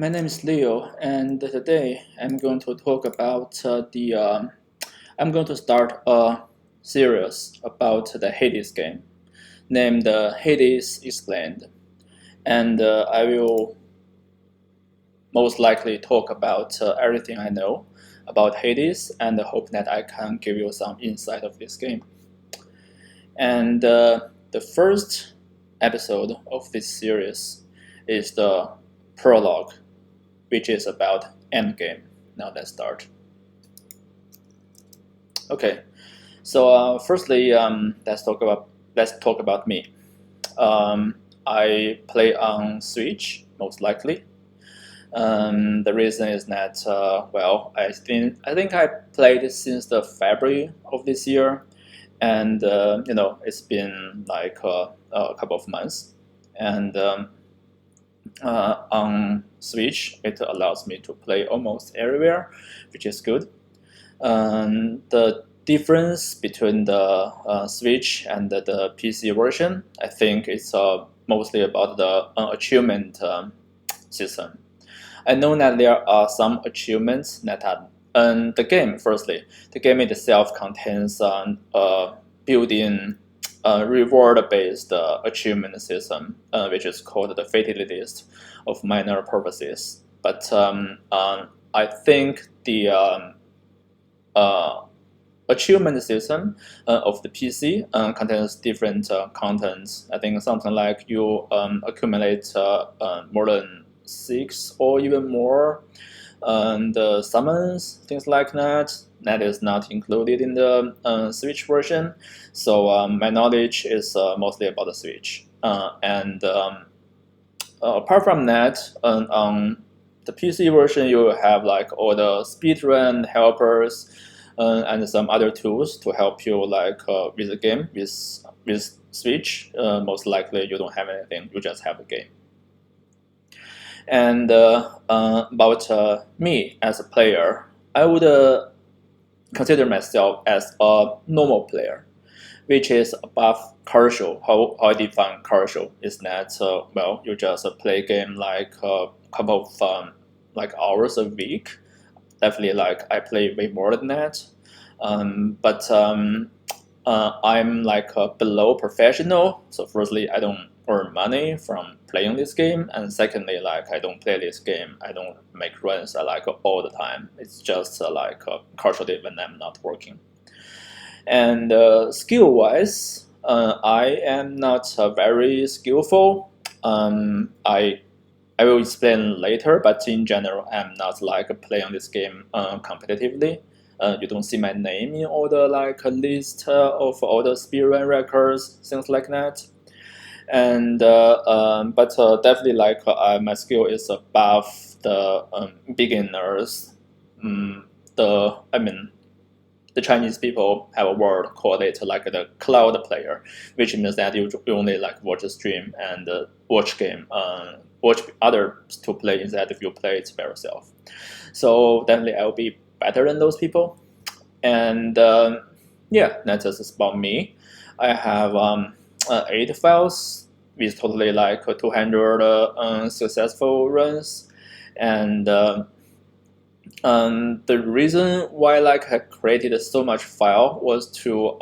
My name is Leo, and today I'm going to talk about I'm going to start a series about the Hades game, named Hades Explained, and I will most likely talk about everything I know about Hades, and hope that I can give you some insight of this game. And the first episode of this series is the Prologue, which is about endgame. Now let's start. Okay, so firstly, let's talk about me. I play on Switch most likely. The reason is that I think I played since the February of this year, and it's been like a couple of months, and on Switch, it allows me to play almost everywhere, which is good. The difference between the Switch and the PC version, I think it's mostly about the achievement system. I know that there are some achievements that are firstly, the game itself contains a built-in reward-based achievement system, which is called the fatality list of minor purposes. But I think the achievement system of the PC contains different contents. I think something like you accumulate more than 6 or even more and summons, things like that. That is not included in the Switch version. So my knowledge is mostly about the Switch. Apart from that, on the PC version, you will have like all the speedrun helpers and some other tools to help you with the game. With Switch, most likely you don't have anything. You just have the game. And about me as a player, I would consider myself as a normal player, which is above casual. How I define casual is that you just play game like a couple of hours a week. Definitely, I play way more than that. But I'm below professional. So firstly, I don't earn money from playing this game, and secondly, I don't play this game. I don't make runs all the time. It's just casually when I'm not working. And skill-wise, I am not very skillful. I will explain later, but in general, I'm not playing this game competitively. You don't see my name in all the list of all the speedrun records, things like that. And but definitely my skill is above the beginners. The Chinese people have a word called it the cloud player, which means that you only watch a stream and watch others to play instead of you play it by yourself. So definitely I will be better than those people. And yeah, that's just about me. I have 8 files with totally 200 successful runs, and the reason why I created so much file was to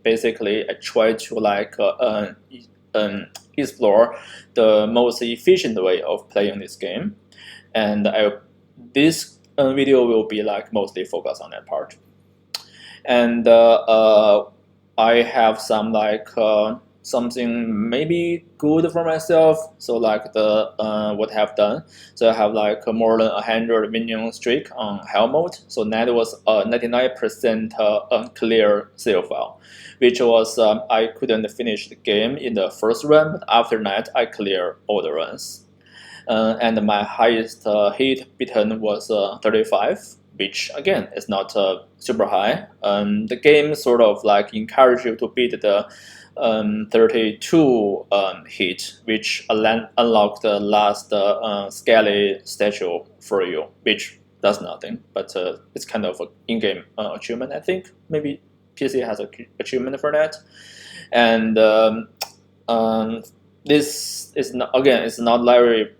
basically I try to explore the most efficient way of playing this game, and this video will be mostly focused on that part. And I have some something maybe good for myself. So what I have done. So I have more than 100 minion streak on hell mode. So that was a 99% clear save file, which was I couldn't finish the game in the first run, but after that I clear all the runs. And my highest hit beaten was 35, which again is not super high. The game sort of encourage you to beat the 32 hit, which unlock the last scaly statue for you, which does nothing, but it's kind of an in-game achievement. I think maybe PC has an achievement for that. And this is not, again, it's not very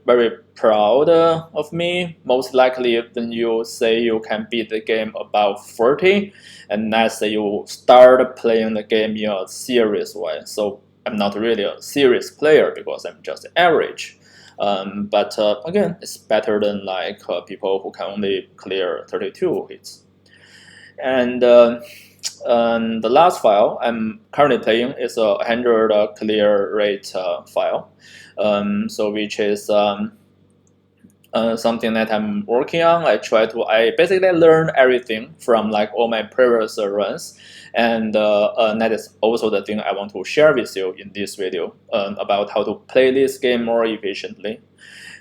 proud of me. Most likely, when you say you can beat the game about 40, and let's say you start playing the game in a serious way. So I'm not really a serious player because I'm just average. But again, it's better than like people who can only clear 32 hits. And the last file I'm currently playing is a 100 clear rate file, so which is something that I'm working on. I basically learn everything from like all my previous runs, and that is also the thing I want to share with you in this video about how to play this game more efficiently.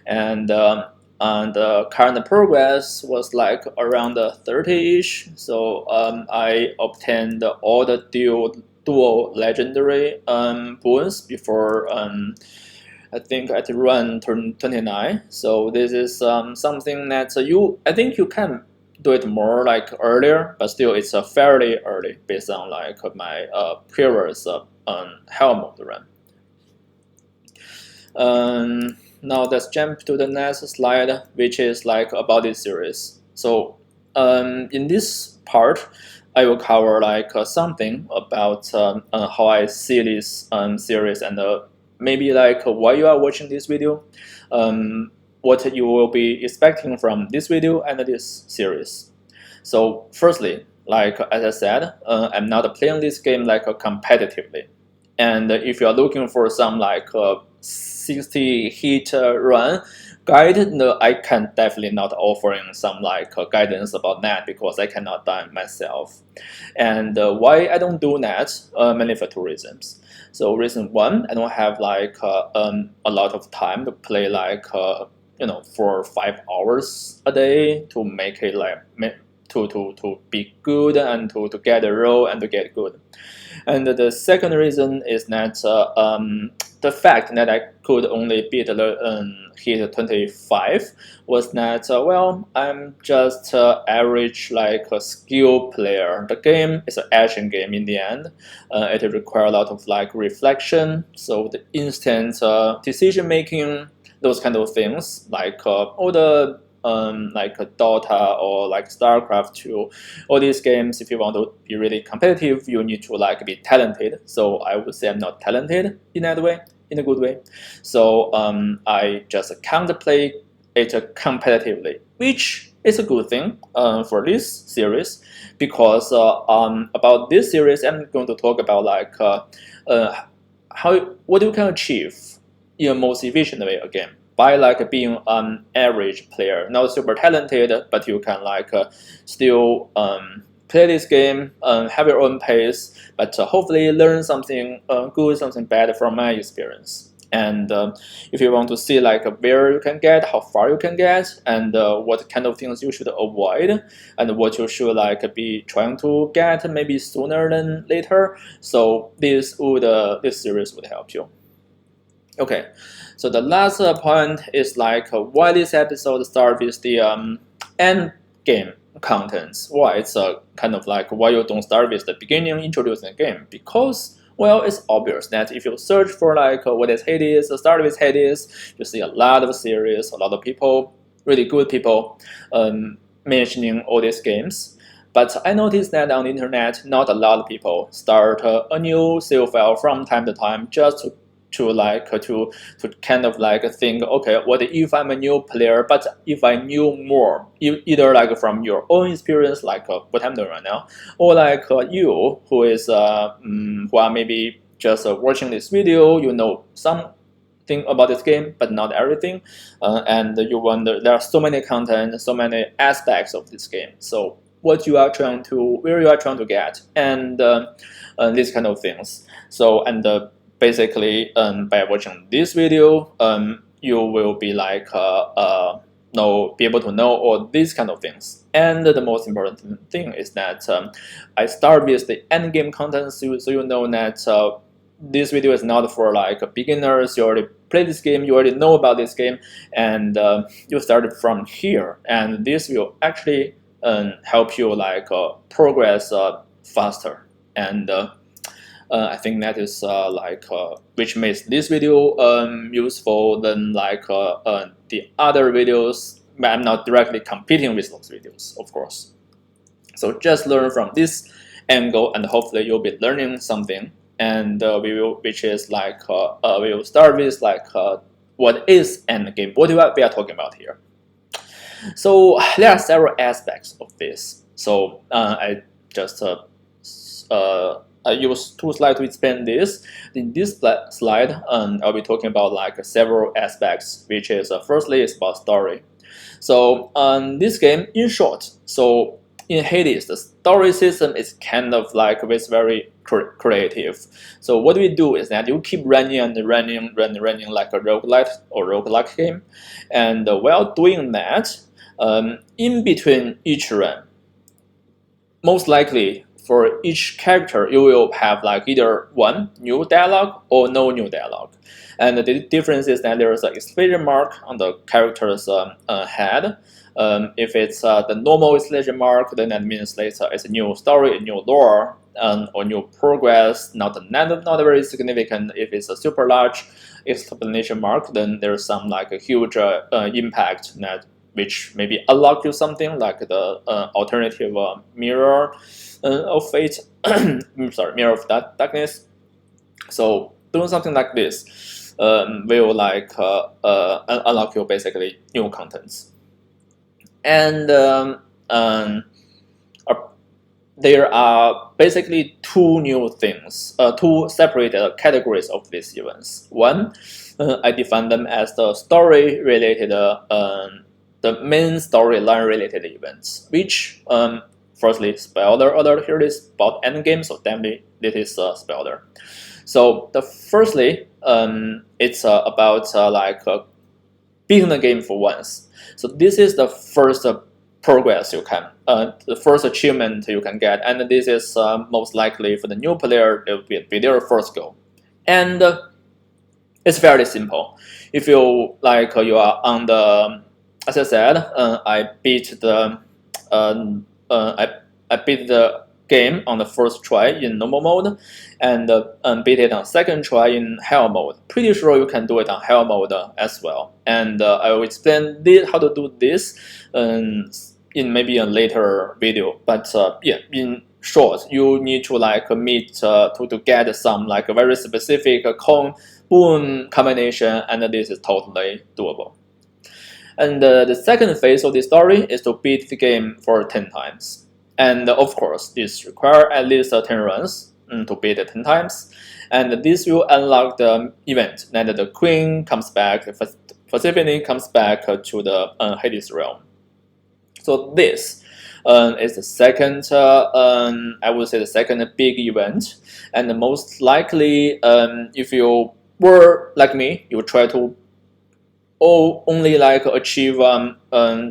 And the current progress was like around 30-ish. So I obtained all the dual legendary boons before I think at run turn 29. So this is something that I think you can do it more like earlier, but still it's fairly early based on like my previous helm of the run. Now let's jump to the next slide, which is like about this series. So in this part, I will cover like something about how I see this series and maybe like why you are watching this video, what you will be expecting from this video and this series. So firstly, like as I said, I'm not playing this game like competitively. And if you are looking for some like 60 hit run guide, no, I can definitely not offering some like guidance about that because I cannot die myself. And why I don't do that? Mainly for two reasons. So reason one, I don't have like a lot of time to play like 4 or 5 hours a day to make it like to be good and to get a role and to get good. And the second reason is that the fact that I could only beat hit 25 was that, well, I'm just average like a skill player. The game is an action game in the end. It requires a lot of like reflection, so the instant decision making, those kind of things, like all the like Dota or like StarCraft 2, all these games, if you want to be really competitive, you need to like be talented. So I would say I'm not talented in that way, in a good way. So I just can't play it competitively, which is a good thing for this series, because about this series, I'm going to talk about like what you can achieve in a most efficient way again, by like being an average player, not super talented, but you can like still play this game, have your own pace, but hopefully learn something good, something bad from my experience. And if you want to see like where you can get, how far you can get, and what kind of things you should avoid, and what you should like be trying to get maybe sooner than later, so this series would help you. Okay, so the last point is like why this episode starts with the end game contents. Why it's kind of like why you don't start with the beginning introducing the game, because well, it's obvious that if you search for like what is Hades, start with Hades, you see a lot of series, a lot of people, really good people mentioning all these games. But I noticed that on the internet, not a lot of people start a new save file from time to time just to kind of like think, okay, what if I'm a new player, but if I knew more, either like from your own experience, like what I'm doing right now, or like you who is who are maybe just watching this video, you know something about this game, but not everything, and you wonder there are so many content, so many aspects of this game. So where you are trying to get, and these kind of things. So basically, by watching this video, you will be like be able to know all these kind of things. And the most important thing is that I start with the end game content, so you know that this video is not for like beginners. You already play this game, you already know about this game, and you started from here. And this will actually help you like progress faster. And I think that is which makes this video useful than the other videos. But I'm not directly competing with those videos, of course. So just learn from this angle, and hopefully you'll be learning something. And we will start with what is endgame? What we are talking about here? So there are several aspects of this. So I just I use two slides to explain this. In this slide, I'll be talking about several aspects, which is firstly is about story. So this game, in short, so in Hades, the story system is kind of it's very creative. So what we do is that you keep running and running like a roguelike game, and while doing that, in between each run, most likely for each character you will have either one new dialogue or no new dialogue. And the difference is that there is an exclamation mark on the character's head. If it's the normal exclamation mark, then that means it's a new story, a new lore, or new progress, not very significant. If it's a super large exclamation mark, then there's some a huge impact which maybe unlock you something like the alternative mirror of fate. Sorry, mirror of darkness. So doing something like this will unlock you basically new contents. And there are basically two new things, two separate categories of these events. One, I define them as the story-related, the main storyline related events, which firstly, spoiler alert here is about endgame, so definitely this is a spoiler. So the firstly, it's about beating the game for once. So this is the first progress you can, the first achievement you can get, and this is most likely for the new player, it will be their first goal. And it's very simple. If you you are on the, as I said, I beat the I beat the game on the first try in normal mode, and beat it on second try in hell mode. Pretty sure you can do it on hell mode as well. And I will explain how to do this in maybe a later video. But yeah, in short, you need to meet to get some a very specific boon combination, and this is totally doable. And the second phase of the story is to beat the game for 10 times. And of course, this requires at least 10 runs to beat it 10 times. And this will unlock the event that the queen comes back, Persephone comes back to the Hades realm. So this is the second, I would say the second big event. And most likely, if you were like me, you try to only achieve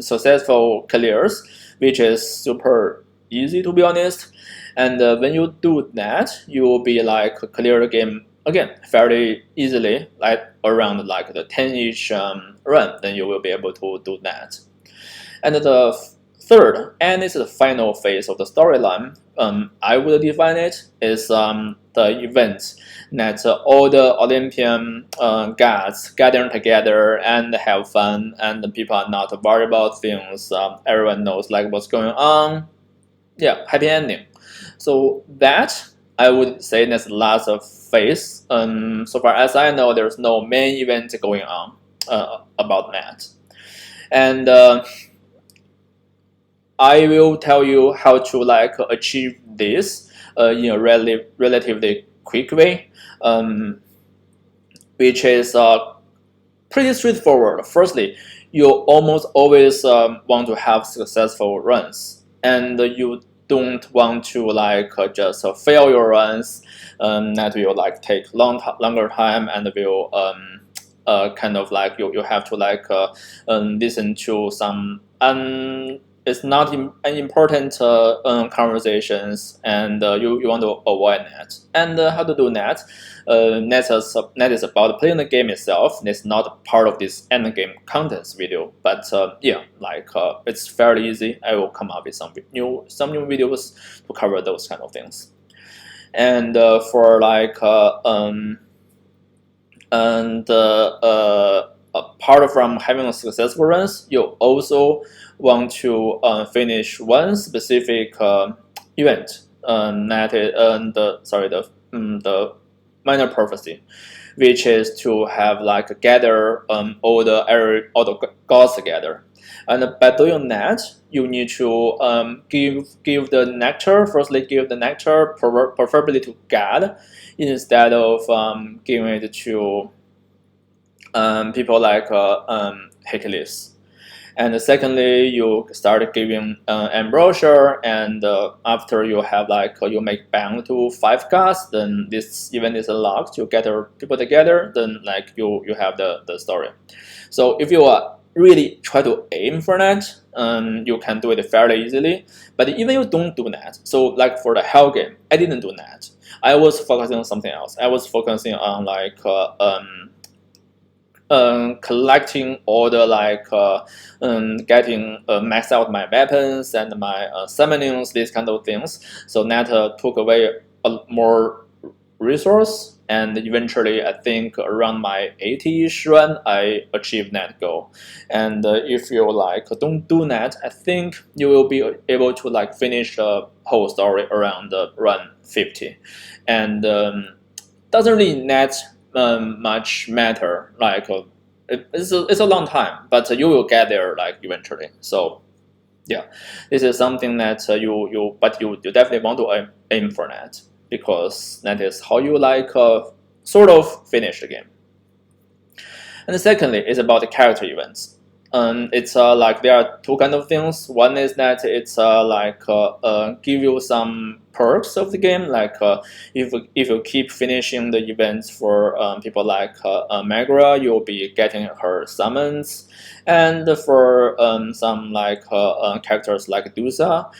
successful clears, which is super easy to be honest. And when you do that, you will be clear the game again fairly easily, around the 10 each run. Then you will be able to do that. And the third, and it's the final phase of the storyline, I would define it is the event that all the Olympian gods gather together and have fun, and people are not worried about things. Everyone knows what's going on. Yeah, happy ending. So that, I would say, that's the last phase. So far as I know, there's no main event going on about that. And I will tell you how to achieve this in a relatively quick way, which is pretty straightforward. Firstly, you almost always want to have successful runs, and you don't want to just fail your runs. That will take longer time, and will kind of you have to listen to some it's not unimportant conversations, and you want to avoid that. And how to do that? That is about playing the game itself. It's not part of this end game contents video, but yeah, it's fairly easy. I will come up with some new videos to cover those kind of things. And for like and apart from having a successful runs, you also want to finish one specific event. That is, the minor prophecy, which is to have like gather all the gods together. And by doing that, you need to give the nectar. Firstly, give the nectar preferably to God, instead of giving it to people like Hercules. And secondly, you start giving ambrosia, and after you have like you make bang to 5 gods, then this event is unlocked. You gather people together, then like you have the story. So if you really try to aim for that, you can do it fairly easily. But even you don't do that, so like for the Hell game, I didn't do that. I was focusing on something else. I was focusing on like collecting all the like getting max out my weapons and my summonings, these kind of things. So that took away a more resource, and eventually I think around my 80-ish run I achieved that goal. And if you like don't do that, I think you will be able to like finish the whole story around run 50. And doesn't really net much matter. Like it's a long time, but you will get there like eventually. So yeah, this is something that you definitely want to aim for that, because that is how you like sort of finish the game. And secondly, is about the character events. It's like there are two kind of things. One is that it's give you some perks of the game, like if you keep finishing the events for people like Magra, you'll be getting her summons, and for some like characters like Dusa,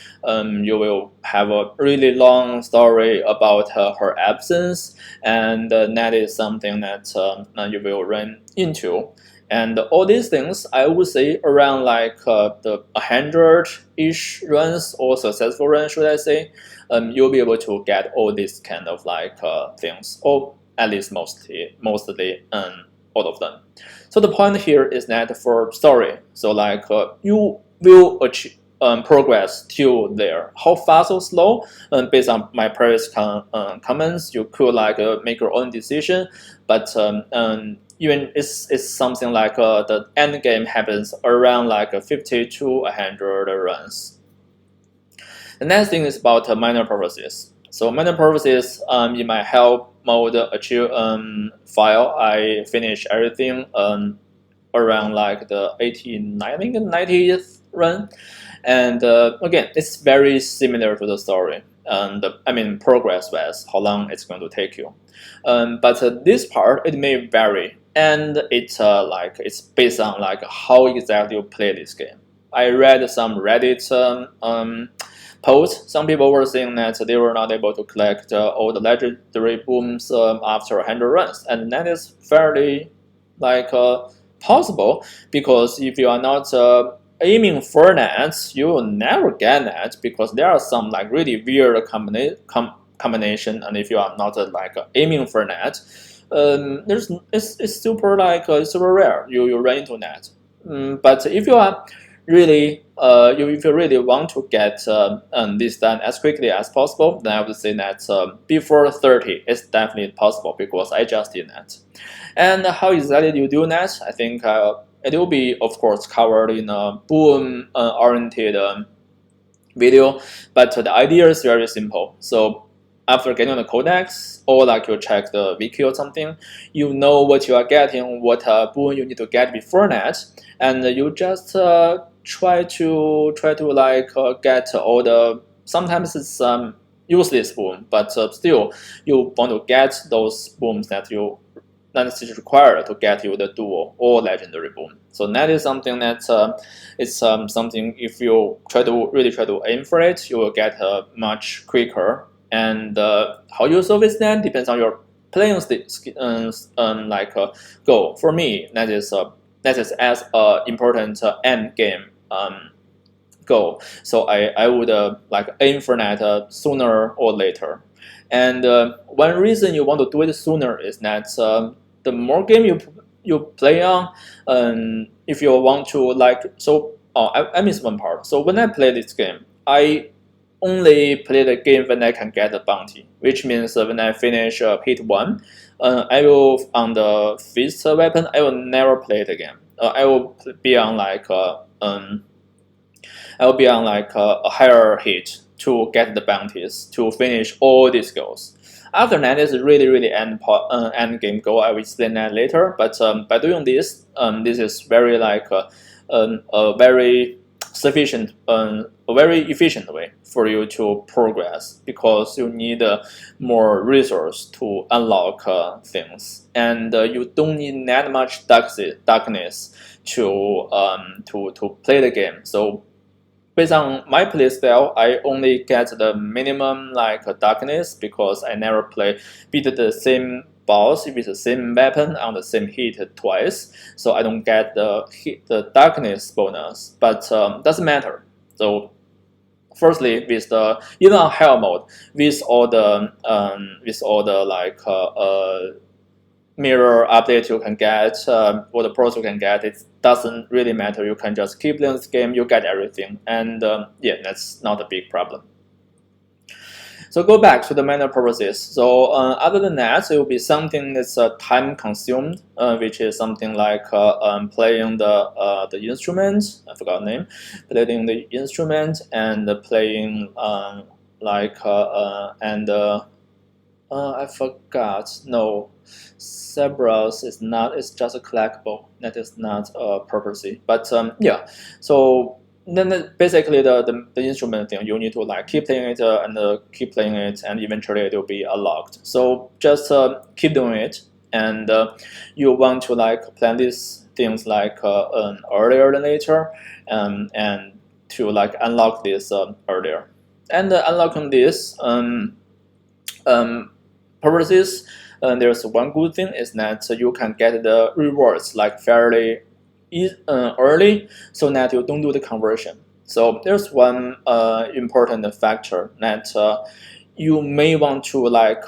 you will have a really long story about her absence, and that is something that you will run into. And all these things, I would say around like the 100-ish runs or successful runs, should I say, you'll be able to get all these kind of like things, or at least mostly all of them. So the point here is that for story, so like you will achieve progress till there. How fast or slow? Based on my previous comments, you could like make your own decision, but even it's something like the end game happens around like 50 to 100 runs. The next thing is about minor prophecies. So minor prophecies in my help mode achieve file, I finish everything around like the 89th, I think 90th run. And again, it's very similar to the story. And I mean, progress-wise, how long it's going to take you. But this part, it may vary, and it's it's based on like how exactly you play this game. I read some Reddit posts. Some people were saying that they were not able to collect all the legendary booms after 100 runs, and that is fairly like possible, because if you are not aiming for that, you will never get that, because there are some like really weird combination, and if you are not aiming for that, it's super super rare you run into that. But if you are really if you really want to get this done as quickly as possible, then I would say that before 30 it's definitely possible, because I just did that. And how exactly do you do that? I think it will be, of course, covered in a boom oriented video, but the idea is very simple. So after getting the codex, or like you check the wiki or something, you know what you are getting, what boon you need to get before that, and you just try to get all the, sometimes it's useless boom, but still you want to get those booms that is required to get you the dual or legendary boom. So that is something that it's something, if you really try to aim for it, you will get much quicker. And how you solve it then depends on your playing goal. For me, that is as important end game goal. So I would aim for that sooner or later. And one reason you want to do it sooner is that the more game you play on, if you want to like so. Oh, I missed one part. So when I play this game, I only play the game when I can get a bounty, which means when I finish hit one, I will on the fist weapon. I will never play it again. I will be on like I will be on like a higher hit to get the bounties to finish all these goals. After that is really end game goal. I will explain that later. But by doing this, this is very like a very sufficient, a very efficient way for you to progress because you need more resource to unlock things, and you don't need that much darkness to play the game. So based on my playstyle, I only get the minimum like darkness because I never beat the same boss with the same weapon on the same hit twice, so I don't get the darkness bonus. But doesn't matter. So firstly, with the even on hell mode, with all the like mirror update you can get, or the pros you can get, it doesn't really matter. You can just keep playing this game, you get everything, and yeah, that's not a big problem. So go back to the minor purposes. So other than that, it will be something that's time consumed, which is something like playing the instrument. I forgot the name. Playing the instrument and playing I forgot. No, Cerberus is not. It's just a collectible. That is not purposely. But yeah. So then basically the instrument thing, you need to like keep playing it and keep playing it, and eventually it will be unlocked. So just keep doing it, and you want to like plan these things like earlier than later, and to like unlock this earlier. And unlocking this purposes, there's one good thing is that you can get the rewards like fairly early, so that you don't do the conversion. So there's one important factor that you may want to like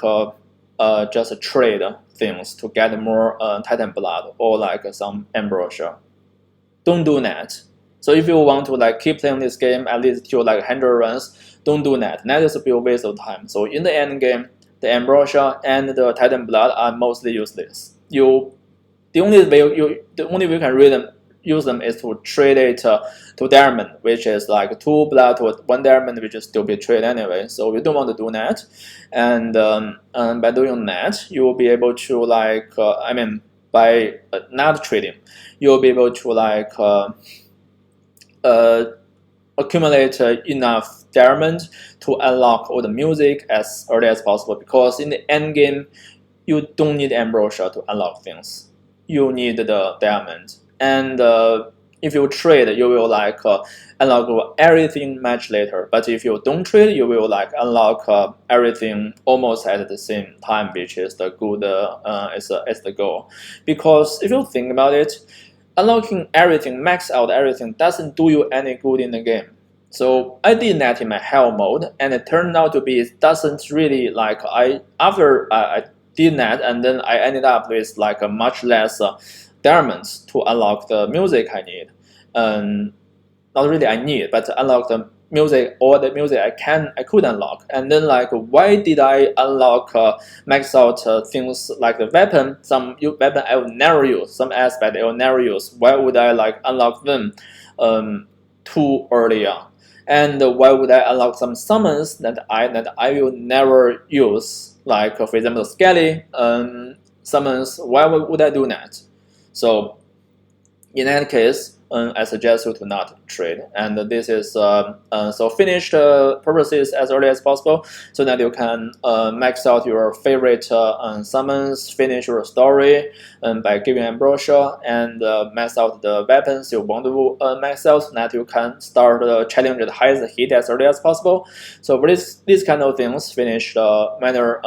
just trade things to get more Titan blood or like some ambrosia. Don't do that. So if you want to like keep playing this game at least to like 100 runs, don't do that. That is a waste of time. So in the end game, the ambrosia and the Titan blood are mostly useless. The only way you can use them is to trade it to diamond, which is like 2 blood to 1 diamond, which is still be trade anyway. So you don't want to do that, and by doing that, you will be able to like by not trading, you will be able to like accumulate enough diamond to unlock all the music as early as possible, because in the end game you don't need ambrosia to unlock things. You need the diamond, and if you trade, you will like unlock everything much later. But if you don't trade, you will like unlock everything almost at the same time, which is the good is the goal. Because if you think about it, unlocking everything, max out everything, doesn't do you any good in the game. So I did that in my hell mode, and it turned out to be it doesn't really like after I did that, and then I ended up with like a much less diamonds to unlock the music I need. Not really I need, but to unlock the music, all the music I could unlock. And then like, why did I unlock max out things like the weapon? Some weapon I will never use, some aspect I will never use. Why would I like unlock them too early on? And why would I unlock some summons that I will never use? Like for example, Skelly summons. Why would I do that? So in that case, I suggest you to not trade. And this is so finish the purposes as early as possible, so that you can max out your favorite summons, finish your story by giving ambrosia, and max out the weapons you want to max out, so that you can start the challenge the highest hit as early as possible. So for these kind of things, finish the minor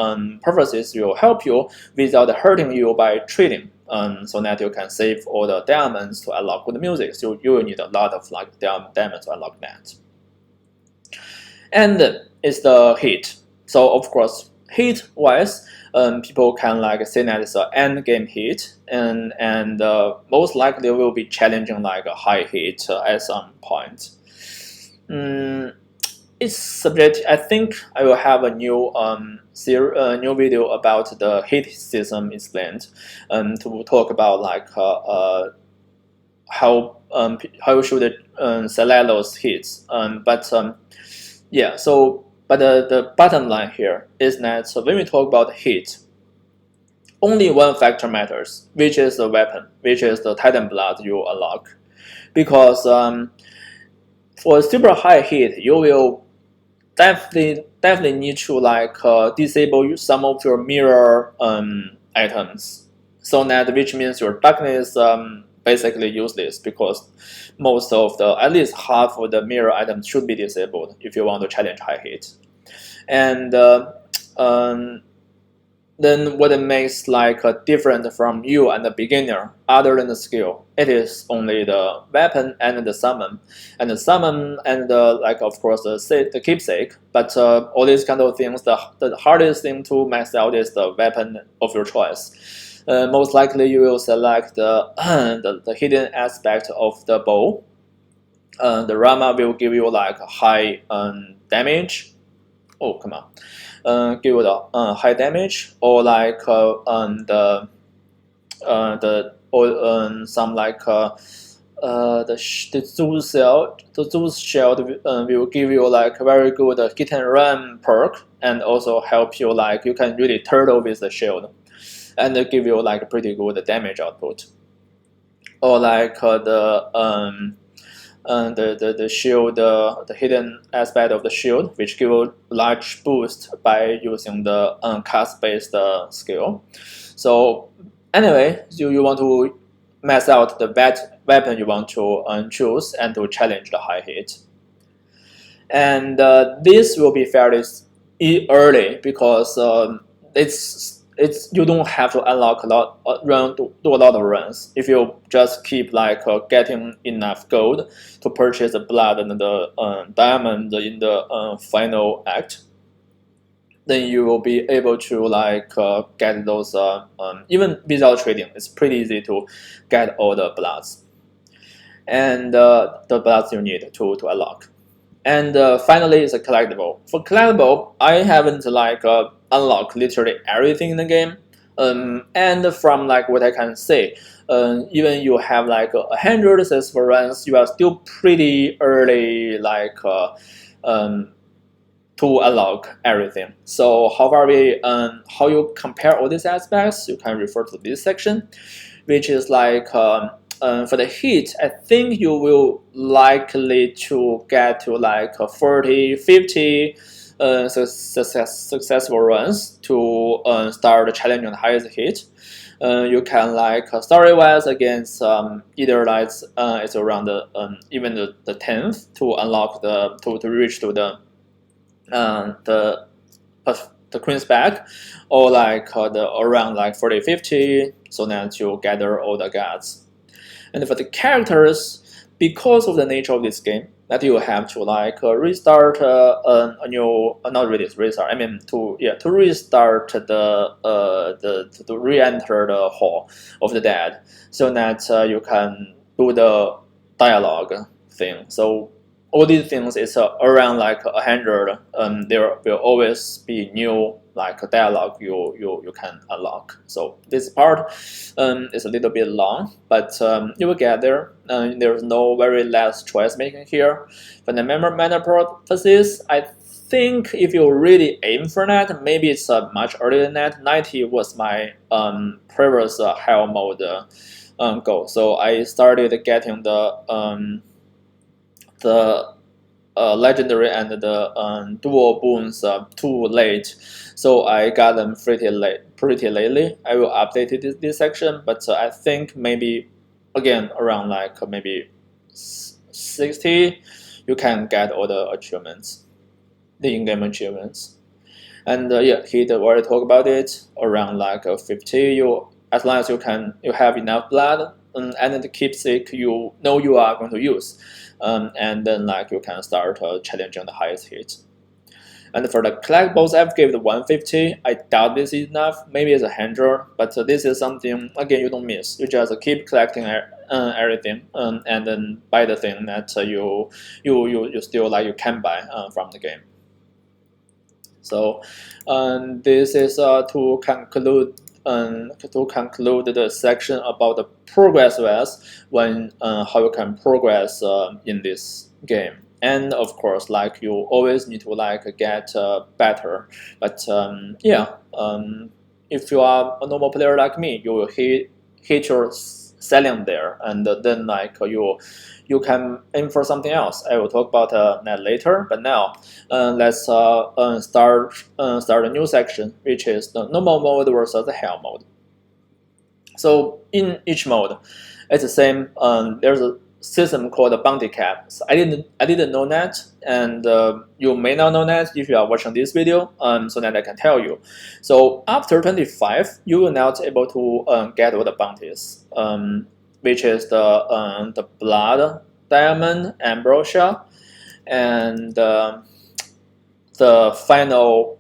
purposes will help you without hurting you by trading. So that you can save all the diamonds to unlock good music. So you will need a lot of like diamonds to unlock that. And it's the hit. So of course, Heat wise, people can like say that it's an end game heat, and most likely will be challenging like a high heat at some point. It's subject. I think I will have a new new video about the heat system explained, to talk about like how you should select those heats. Yeah. So, but the bottom line here is that, so when we talk about heat, only one factor matters, which is the weapon, which is the Titan Blood you unlock, because for super high heat, you will definitely need to like disable some of your mirror items, so that, which means your darkness basically useless, because most of the, at least half of the mirror items should be disabled if you want to challenge high heat. And then what makes like different from you and the beginner, other than the skill, it is only the weapon and the summon, and the summon and like of course the keepsake. But all these kind of things, the hardest thing to max out is the weapon of your choice. Most likely you will select the hidden aspect of the bow. The Rama will give you like high damage. Oh, come on. Give it a high damage, or like the or some like the Zeus shield will give you like very good hit and run perk, and also help you like you can really turtle with the shield, and give you like pretty good damage output. Or like the shield, the hidden aspect of the shield, which give a large boost by using the cast-based skill. So anyway, you want to max out the weapon you want to choose and to challenge the high hit. And this will be fairly early, because it's you don't have to unlock a lot do a lot of runs. If you just keep like getting enough gold to purchase the blood and the diamond in the final act, then you will be able to like get those even without trading. It's pretty easy to get all the bloods and the bloods you need to unlock. And finally, it's a collectible. For collectible, I haven't like unlocked literally everything in the game. And from like what I can say, even you have like 100 successful runs, you are still pretty early, like to unlock everything. So how you compare all these aspects, you can refer to this section, which is like for the heat, I think you will likely to get to like 40, 50 successful runs to start challenging the highest heat. You can like story-wise against either like it's around even the 10th to unlock to reach to the queen's back, or like the around like 40, 50, so that you gather all the gods. And for the characters, because of the nature of this game, that you have to like restart a new, not really restart. I mean to restart to re-enter the hall of the dead, so that you can do the dialogue thing. So all these things is around like 100. There will always be new like dialogue you can unlock. So this part is a little bit long, but you will get there. There's no very less choice making here. For the mana purposes, I think if you really aim for that, maybe it's much earlier than that. 90 was my previous hell mode goal. So I started getting the legendary and the dual boons too late, so I got them pretty lately. I will update this section, but I think maybe again around like maybe 60 you can get all the achievements, the in-game achievements. And yeah, he already talked about it. Around like 50, you, as long as you have enough blood and the keepsake you know you are going to use, and then like you can start challenging the highest hit. And for the collectibles, I've given it 150. I doubt this is enough. Maybe it's 100, but this is something again you don't miss. You just keep collecting everything and then buy the thing that you still like you can buy from the game. So this is to conclude the section about the progress OS when how you can progress in this game. And of course, like you always need to like get better. But yeah, if you are a normal player like me, you will hit your ceiling there, and then like you can aim for something else. I will talk about that later. But now let's start a new section, which is the normal mode versus the hell mode. So in each mode, it's the same. There's a system called a bounty cap. So I didn't know that, and you may not know that if you are watching this video. So that I can tell you. So after 25, you will not able to get all the bounties. Which is the blood, diamond, ambrosia, and the final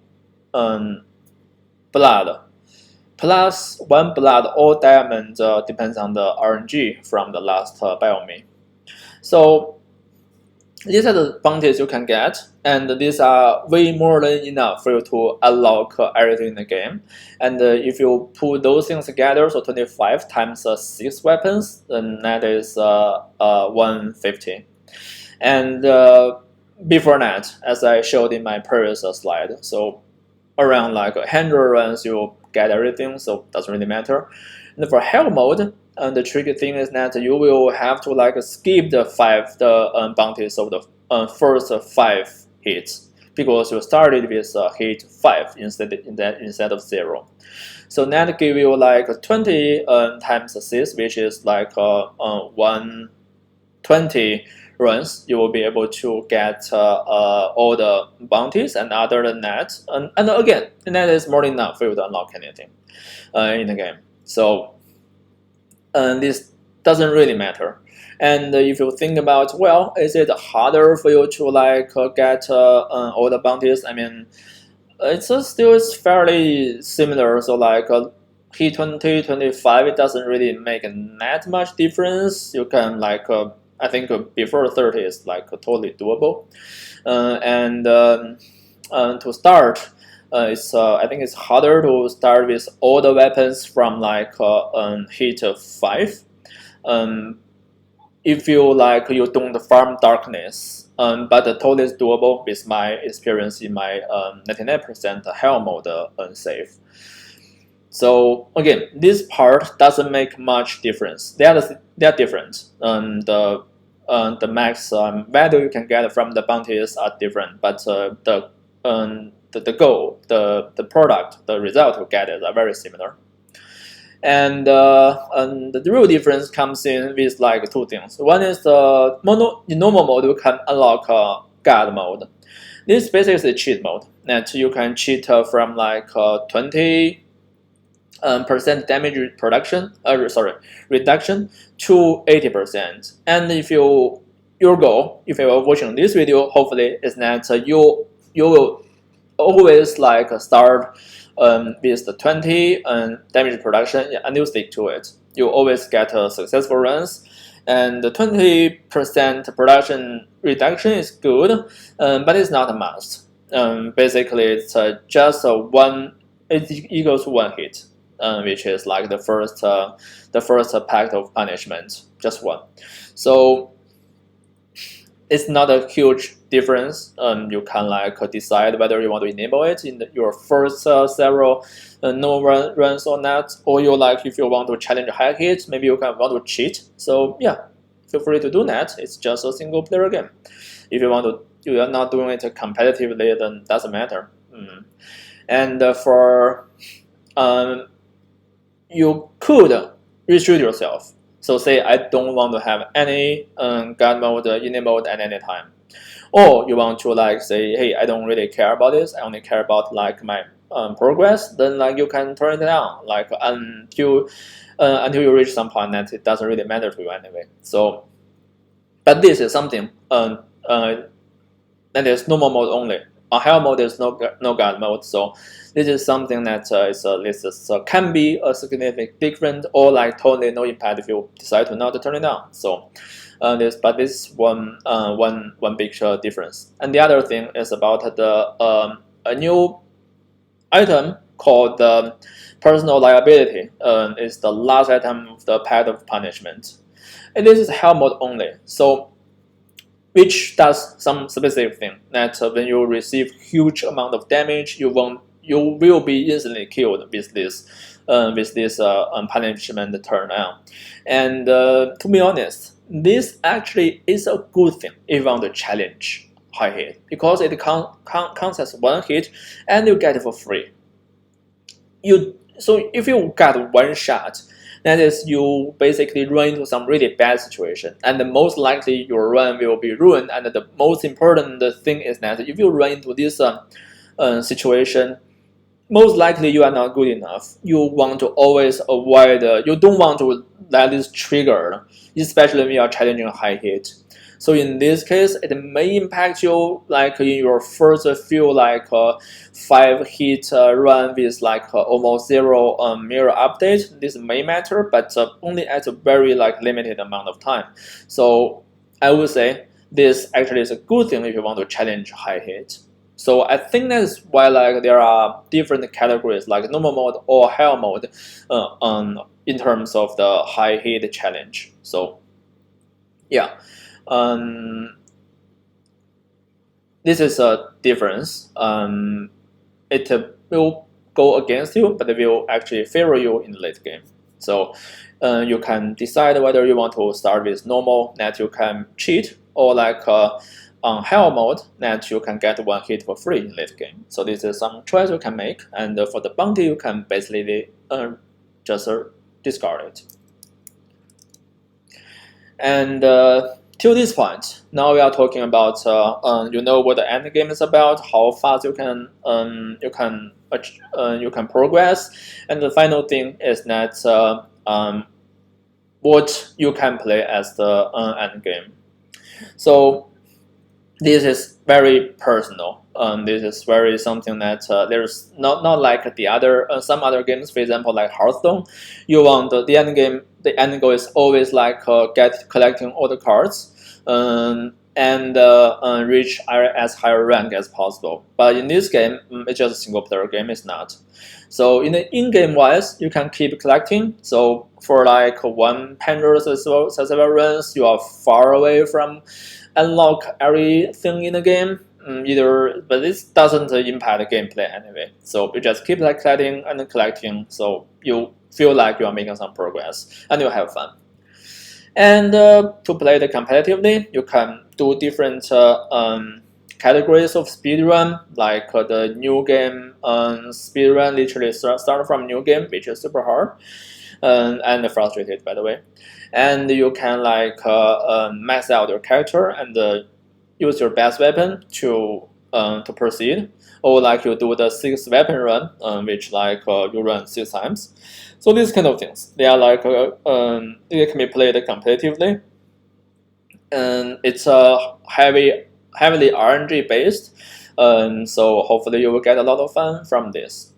blood. Plus 1 blood or diamond depends on the RNG from the last biome. So these are the bounties you can get, and these are way more than enough for you to unlock everything in the game. And if you put those things together, so 25 times 6 weapons, then that is 150. And before that, as I showed in my previous slide, so around like 100 runs you get everything, so it doesn't really matter. And for hell mode, the tricky thing is that you will have to like skip the bounties of the first 5 hits, because you started with hit 5 instead of 0. So that give you like 20 times 6, which is like 120 runs. You will be able to get all the bounties, and other than that, and again, that is more than enough for you to unlock anything in the game. So this doesn't really matter. And if you think about, well, is it harder for you to like get all the bounties? I mean, it's still fairly similar. So like hit 20, 25, it doesn't really make that much difference. You can like I think before 30 is like totally doable. And to start, I think it's harder to start with all the weapons from like hit 5. If you like you don't farm darkness, but totally is doable with my experience in my 99% hell mode unsafe. So again, this part doesn't make much difference. They are different. The max value you can get from the bounties are different, but the goal, the product, the result you get are very similar. And the real difference comes in with like 2 things. One is the in normal mode you can unlock God mode. This basically is a cheat mode that you can cheat from like 20% damage reduction to 80%. And if your goal, if you are watching this video, hopefully is that you will always like start with the 20 damage production, and you stick to it. You always get successful runs, and the 20% production reduction is good, but it's not a must. Basically, it's just it equals to 1 hit, which is like the first pact of punishment, just 1. So it's not a huge difference. You can like decide whether you want to enable it in your first several no runs or not, or you like if you want to challenge high hits, maybe you can want to cheat. So yeah, feel free to do that. It's just a single player game. If you are not doing it competitively, then doesn't matter. And for you could restrict yourself. So say I don't want to have any God mode enabled at any time. Or you want to like say, hey, I don't really care about this. I only care about like my progress. Then like you can turn it down like until you reach some point that it doesn't really matter to you anyway. So, but this is something that is normal mode only. on hell mode there's no god mode, so this is something that can be a significant different or like totally no impact if you decide to not turn it on. So this is one big difference. And the other thing is about the a new item called the personal liability. Is the last item of the path of punishment. And this is hell mode only. So which does some specific thing that when you receive huge amount of damage, you will be instantly killed with this punishment turn on. And to be honest, this actually is a good thing if you want to challenge high hit, because it counts as one hit and you get it for free. So if you get one shot, that is, you basically run into some really bad situation, and most likely your run will be ruined. And the most important thing is that if you run into this situation, most likely you are not good enough. You want to always avoid. You don't want to let this trigger, especially when you are challenging a high hit. So in this case, it may impact you like in your first few 5 hit run with almost 0 mirror update. This may matter, but only at a very limited amount of time. So I would say this actually is a good thing if you want to challenge high hit. So I think that's why there are different categories like normal mode or hell mode in terms of the high hit challenge. So yeah. This is a difference. It will go against you, but it will actually favor you in the late game. So you can decide whether you want to start with normal that you can cheat, or on hell mode that you can get one hit for free in late game. So this is some choice you can make, and for the bounty you can basically just discard it. And till this point, now we are talking about you know what the end game is about, how fast you can progress, and the final thing is that what you can play as the end game. So this is very personal. This is very something that there's not like the other some other games. For example, like Hearthstone, you want the end game. The end goal is always collecting all the cards and reach as higher rank as possible. But in this game, it's just a single player game. It's not. So in-game wise, you can keep collecting. So for 100 successful runs, you are far away from unlock everything in the game. But this doesn't impact the gameplay anyway. So you just keep collecting and collecting. So you feel like you are making some progress and you have fun. And to play it competitively, you can do different categories of speedrun, like the new game speedrun, literally start from new game, which is super hard and frustrated, by the way. And you can max out your character and use your best weapon to proceed, or you do the 6 weapon run, which you run 6 times. So these kind of things, they are they can be played competitively, and it's heavily RNG based, so hopefully you will get a lot of fun from this.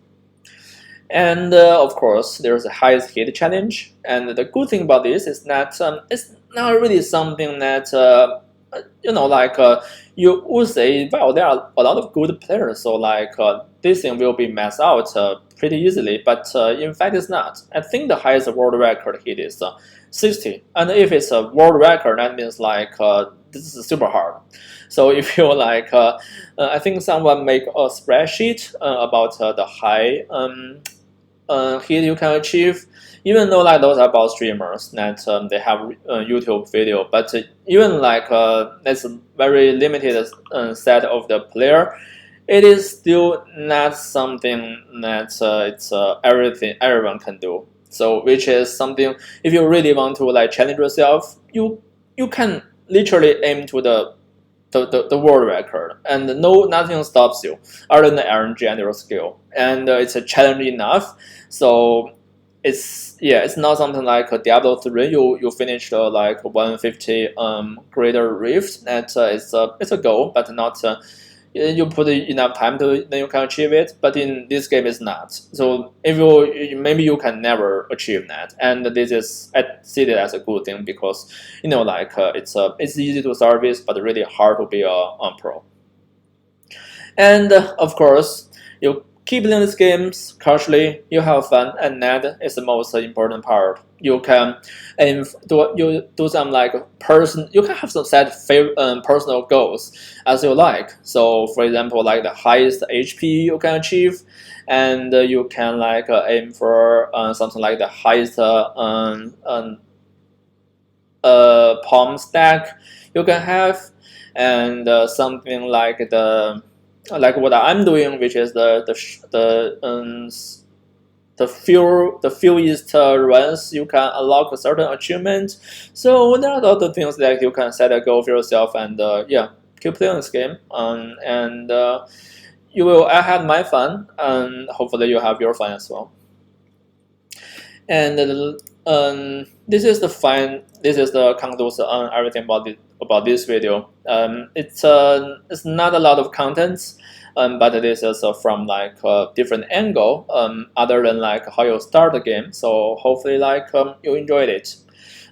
And of course, there's a highest hit challenge, and the good thing about this is that it's not really something that you would say, well, there are a lot of good players, so this thing will be maxed out pretty easily, but in fact it's not. I think the highest world record hit is 60, and if it's a world record, that means this is super hard. So if you I think someone make a spreadsheet about the high hit you can achieve, even though those are about streamers that they have YouTube video, but even that's a very limited set of the player, it is still not something that it's everyone can do. So which is something, if you really want to challenge yourself, you can literally aim to the world record, and nothing stops you other than the RNG and your skill, and it's a challenge enough. So it's not something like Diablo 3. You finish the 150 greater rift. That it's a goal, but not you put enough time to, then you can achieve it. But in this game, it's not. So if you maybe you can never achieve that, and this is I see it as a good thing because like it's easy to service, but really hard to be a pro. And of course, you keep playing these games casually, you have fun, and that is the most important part. You can do some like you can have some set personal goals as you like. So for example, like the highest HP you can achieve, and you can like aim for something like the highest palm stack you can have, and something like like what I'm doing, which is the fewest runs you can unlock a certain achievement. So there are a lot of things that you can set a goal for yourself, and yeah, keep playing this game. And you will. I had my fun, and hopefully you have your fun as well. And this is the fine. This is the conclusion on everything about this video. It's not a lot of content, but this is from like a different angle, other than like how you start the game. So hopefully like you enjoyed it.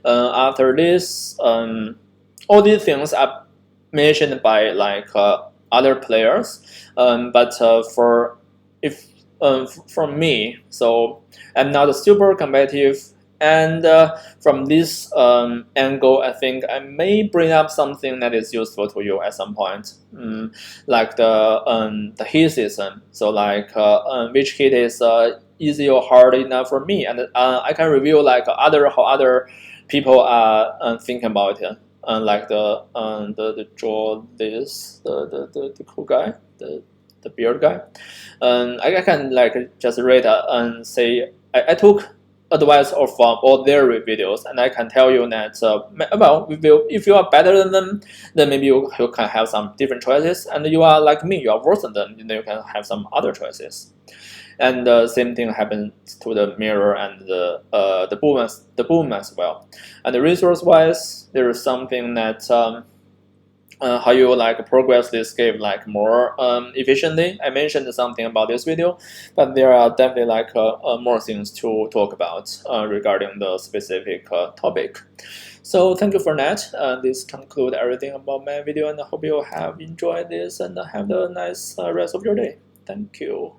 After this, all these things are mentioned by like other players, but for if from me, so I'm not super competitive. And from this angle, I think I may bring up something that is useful to you at some point, like the hit system. So like which hit is easy or hard enough for me, and I can review like how other people are thinking about it. Like the draw this the cool guy, the beard guy. I can like just read and say I took advice from all their videos, and I can tell you that well, if you are better than them, then maybe you can have some different choices, and you are like me, you are worse than them, then you can have some other choices. And the same thing happens to the mirror and the boom as well. And resource wise, there is something that how you like progress this game like more efficiently. I mentioned something about this video, but there are definitely like more things to talk about regarding the specific topic. So thank you for that. This concludes everything about my video, and I hope you have enjoyed this and have a nice rest of your day. Thank you.